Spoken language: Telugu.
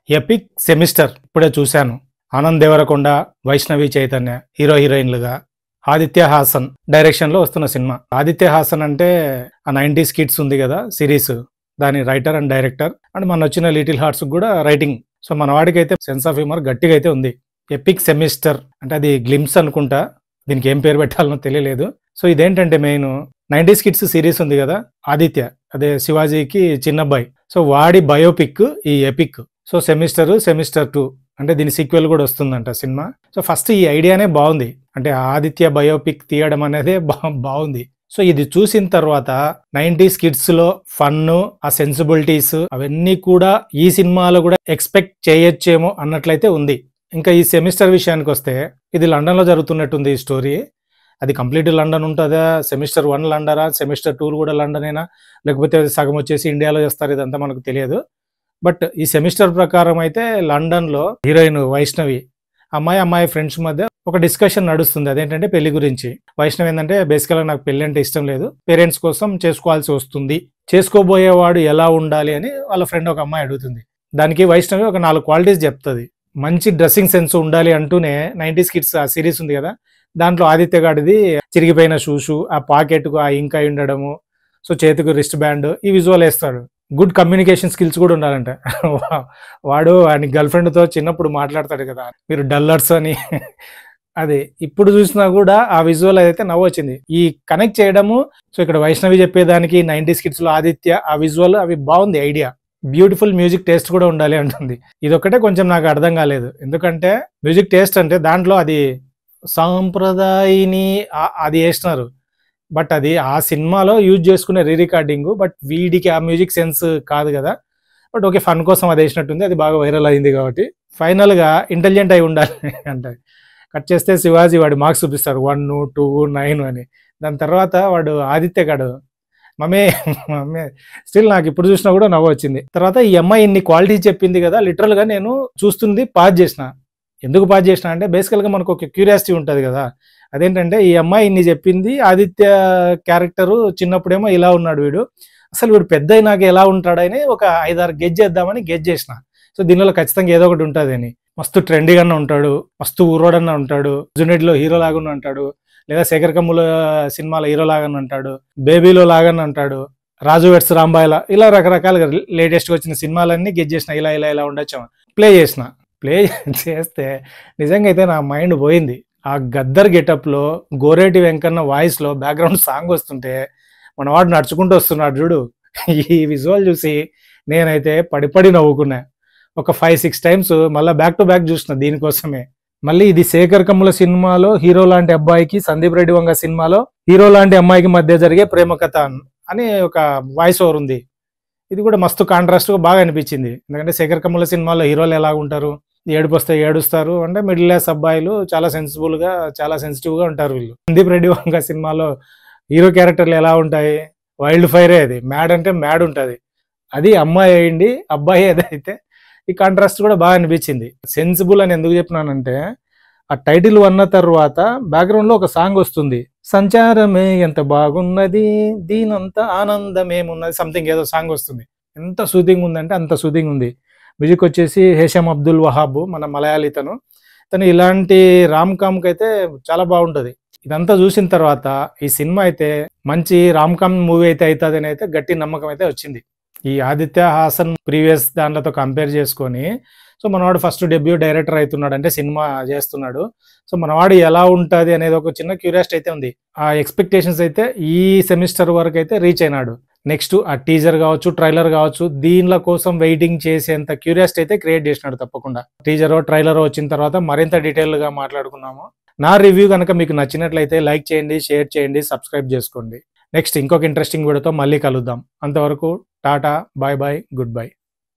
ఎపిక్ సెమిస్టర్ ఇప్పుడే చూశాను. ఆనంద్ దేవరకొండ, వైష్ణవి చైతన్య హీరో హీరోయిన్లుగా, ఆదిత్య హాసన్ డైరెక్షన్లో వస్తున్న సినిమా. ఆదిత్య హాసన్ అంటే ఆ 90s కిడ్స్ ఉంది కదా సిరీస్, దాని రైటర్ అండ్ డైరెక్టర్. అండ్ మన వచ్చిన లిటిల్ హార్ట్స్ కూడా రైటింగ్. సో మన వాడికి అయితే సెన్స్ ఆఫ్ హ్యూమర్ గట్టిగా అయితే ఉంది. ఎపిక్ సెమిస్టర్ అంటే అది గ్లిమ్స్ అనుకుంటా, దీనికి ఏం పేరు పెట్టాలనో తెలియలేదు. సో ఇదేంటంటే మెయిన్ 90s కిడ్స్ సిరీస్ ఉంది కదా, ఆదిత్య అదే శివాజీకి చిన్నబ్బాయి. సో వాడి బయోపిక్ ఈ ఎపిక్. సో సెమిస్టర్ 2 అంటే దీని సీక్వెల్ కూడా వస్తుందంట సినిమా. సో ఫస్ట్ ఈ ఐడియానే బాగుంది, అంటే ఆదిత్య బయోపిక్ తీయడం అనేది బాగుంది. సో ఇది చూసిన తర్వాత 90s కిడ్స్ లో ఫన్, ఆ సెన్సిబిలిటీస్ అవన్నీ కూడా ఈ సినిమాలో కూడా ఎక్స్పెక్ట్ చేయొచ్చేమో అన్నట్లయితే ఉంది. ఇంకా ఈ సెమిస్టర్ విషయానికి వస్తే ఇది లండన్ లో జరుగుతున్నట్టుంది ఈ స్టోరీ. అది కంప్లీట్ లండన్ ఉంటుందా, సెమిస్టర్ 1 లండనా, సెమిస్టర్ 2 కూడా లండనేనా, లేకపోతే సగం వచ్చేసి ఇండియాలో చేస్తారు, ఇదంతా మనకు తెలియదు. బట్ ఈ సెమిస్టర్ ప్రకారం అయితే లండన్లో హీరోయిన్ వైష్ణవి అమ్మాయి ఫ్రెండ్స్ మధ్య ఒక డిస్కషన్ నడుస్తుంది. అదేంటంటే పెళ్లి గురించి. వైష్ణవి ఏంటంటే బేసికల్గా నాకు పెళ్లి అంటే ఇష్టం లేదు, పేరెంట్స్ కోసం చేసుకోవాల్సి వస్తుంది, చేసుకోబోయేవాడు ఎలా ఉండాలి అని వాళ్ళ ఫ్రెండ్ ఒక అమ్మాయి అడుగుతుంది. దానికి వైష్ణవి ఒక 4 క్వాలిటీస్ చెప్తుంది. మంచి డ్రెస్సింగ్ సెన్స్ ఉండాలి అంటూనే 90s కిడ్స్ ఆ సిరీస్ ఉంది కదా, దాంట్లో ఆదిత్య గాడిది చిరిగిపోయిన షూషు, ఆ పాకెట్కు ఆ ఇంక్ అయి ఉండడము, సో చేతికి రిస్ట్ బ్యాండ్, ఈ విజువల్ వేస్తాడు. గుడ్ కమ్యూనికేషన్ స్కిల్స్ కూడా ఉండాలంట. వాడు ఆయన గర్ల్ ఫ్రెండ్తో చిన్నప్పుడు మాట్లాడతాడు కదా, మీరు డల్లర్స్ అని. అదే ఇప్పుడు చూసినా కూడా ఆ విజువల్ అయితే నవ్వు వచ్చింది. ఈ కనెక్ట్ చేయడము, సో ఇక్కడ వైష్ణవి చెప్పేదానికి 90s కిడ్స్ లో ఆదిత్య ఆ విజువల్ అవి బాగుంది ఐడియా. బ్యూటిఫుల్ మ్యూజిక్ టేస్ట్ కూడా ఉండాలి అంటుంది. ఇదొక్కటే కొంచెం నాకు అర్థం కాలేదు, ఎందుకంటే మ్యూజిక్ టేస్ట్ అంటే దాంట్లో అది సాంప్రదాయని అది వేస్తున్నారు, బట్ అది ఆ సినిమాలో యూజ్ చేసుకునే రీ రికార్డింగ్, బట్ వీడికి ఆ మ్యూజిక్ సెన్స్ కాదు కదా. బట్ ఓకే, ఫన్ కోసం అది వేసినట్టుంది, అది బాగా వైరల్ అయింది కాబట్టి. ఫైనల్గా ఇంటెలిజెంట్ అయి ఉండాలి అంటే కట్ చేస్తే శివాజీ వాడి మార్క్స్ చూపిస్తారు 1, 2, 9 అని. దాని తర్వాత వాడు ఆదిత్య గాడు మమ్మీ స్టిల్ నాకు ఇప్పుడు చూసినా కూడా నవ్వు వచ్చింది. తర్వాత ఈ అమ్మాయి ఇన్ని క్వాలిటీస్ చెప్పింది కదా, లిటరల్గా నేను చూస్తుంది పాజ్ చేసిన. ఎందుకు పాజ్ చేసిన అంటే బేసికల్గా మనకు ఒక క్యూరియాసిటీ ఉంటుంది కదా, అదేంటంటే ఈ అమ్మాయి ఇన్ని చెప్పింది, ఆదిత్య క్యారెక్టరు చిన్నప్పుడేమో ఇలా ఉన్నాడు వీడు, అసలు వీడు పెద్ద అయినాక ఎలా ఉంటాడని ఒక 5-6 గెజ్ చేద్దామని గెజ్ చేసిన. సో దీనిలో ఖచ్చితంగా ఏదో ఒకటి ఉంటుంది అని. మస్తు ట్రెండీగానే ఉంటాడు, మస్తు ఊరోడన్నా ఉంటాడు, జునెడ్లో హీరో లాగానే ఉంటాడు, లేదా శేఖర్ కమ్ముల సినిమాలో హీరో లాగానే ఉంటాడు, బేబీలో లాగానే ఉంటాడు, రాజు వెడ్స్ రాంబాయ్లా, ఇలా రకరకాలుగా లేటెస్ట్గా వచ్చిన సినిమాలన్నీ గెజ్ చేసిన. ఇలా ఇలా ఇలా ఉండొచ్చు. ప్లే చేస్తే నిజంగా అయితే నా మైండ్ పోయింది. ఆ గద్దర్ గెటప్లో గోరేటి వెంకన్న వాయిస్లో బ్యాక్గ్రౌండ్ సాంగ్ వస్తుంటే మన వాడు నడుచుకుంటూ వస్తున్నాడు చూడు, ఈ విజువల్ చూసి నేనైతే పడి నవ్వుకున్నా. ఒక 5-6 టైమ్స్ మళ్ళీ బ్యాక్ టు బ్యాక్ చూసిన దీనికోసమే. మళ్ళీ ఇది శేఖర్ కమ్ముల సినిమాలో హీరో లాంటి అబ్బాయికి, సందీప్ రెడ్డి వంగ సినిమాలో హీరో లాంటి అమ్మాయికి మధ్య జరిగే ప్రేమ కథ అని ఒక వాయిస్ ఓవర్ ఉంది. ఇది కూడా మస్తు కాంట్రాస్ట్గా బాగా అనిపించింది. ఎందుకంటే శేఖర్ కమ్ముల సినిమాలో హీరోలు ఎలా ఉంటారు, ఏడుపు వస్తే ఏడుస్తారు, అంటే మిడిల్ క్లాస్ అబ్బాయిలు చాలా సెన్సిబుల్గా, చాలా సెన్సిటివ్గా ఉంటారు వీళ్ళు. సందీప్ రెడ్డి వంగ సినిమాలో హీరో క్యారెక్టర్లు ఎలా ఉంటాయి, వైల్డ్ ఫైరే, అది మ్యాడ్ అంటే మ్యాడ్ ఉంటుంది. అది అమ్మాయి అయ్యింది, అబ్బాయి ఏదైతే ఈ కాంట్రాస్ట్ కూడా బాగా అనిపించింది. సెన్సిబుల్ అని ఎందుకు చెప్పినానంటే ఆ టైటిల్ అన్న తర్వాత బ్యాక్గ్రౌండ్లో ఒక సాంగ్ వస్తుంది, సంచారమే ఎంత బాగున్నది దీనంత ఆనందమేమున్నది, సంథింగ్ ఏదో సాంగ్ వస్తుంది. ఎంత సూదింగ్ ఉందంటే అంత సూదింగ్ ఉంది. మ్యూజిక్ వచ్చేసి హేషమ్ అబ్దుల్ వహాబ్, మన మలయాళీ తను ఇలాంటి రామ్ కామ్కి అయితే చాలా బాగుంటుంది. ఇదంతా చూసిన తర్వాత ఈ సినిమా అయితే మంచి రామ్ కామ్ మూవీ అయితే అవుతుంది అని అయితే గట్టి నమ్మకం అయితే వచ్చింది. ఈ ఆదిత్య హాసన్ ప్రీవియస్ దాంట్లతో కంపేర్ చేసుకొని, సో మనవాడు ఫస్ట్ డెబ్యూ డైరెక్టర్ అవుతున్నాడు, అంటే సినిమా చేస్తున్నాడు. సో మనవాడు ఎలా ఉంటుంది అనేది ఒక చిన్న క్యూరియాసిటీ అయితే ఉంది. ఆ ఎక్స్పెక్టేషన్స్ అయితే ఈ సెమిస్టర్ వరకు అయితే రీచ్ అయినాడు. నెక్స్ట్ ఆ టీజర్ కావచ్చు, ట్రైలర్ కావచ్చు, దీనిల కోసం వెయిటింగ్ చేసేంత క్యూరియాసిటీ అయితే క్రియేట్ చేసినాడు తప్పకుండా. టీజరో ట్రైలరో వచ్చిన తర్వాత మరింత డీటెయిల్గా మాట్లాడుకున్నాము. నా రివ్యూ కనుక మీకు నచ్చినట్లయితే లైక్ చేయండి, షేర్ చేయండి, సబ్స్క్రైబ్ చేసుకోండి. నెక్స్ట్ ఇంకొక ఇంట్రెస్టింగ్ వీడియోతో మళ్ళీ కలుద్దాం. అంతవరకు టాటా, బాయ్ బాయ్, గుడ్ బై.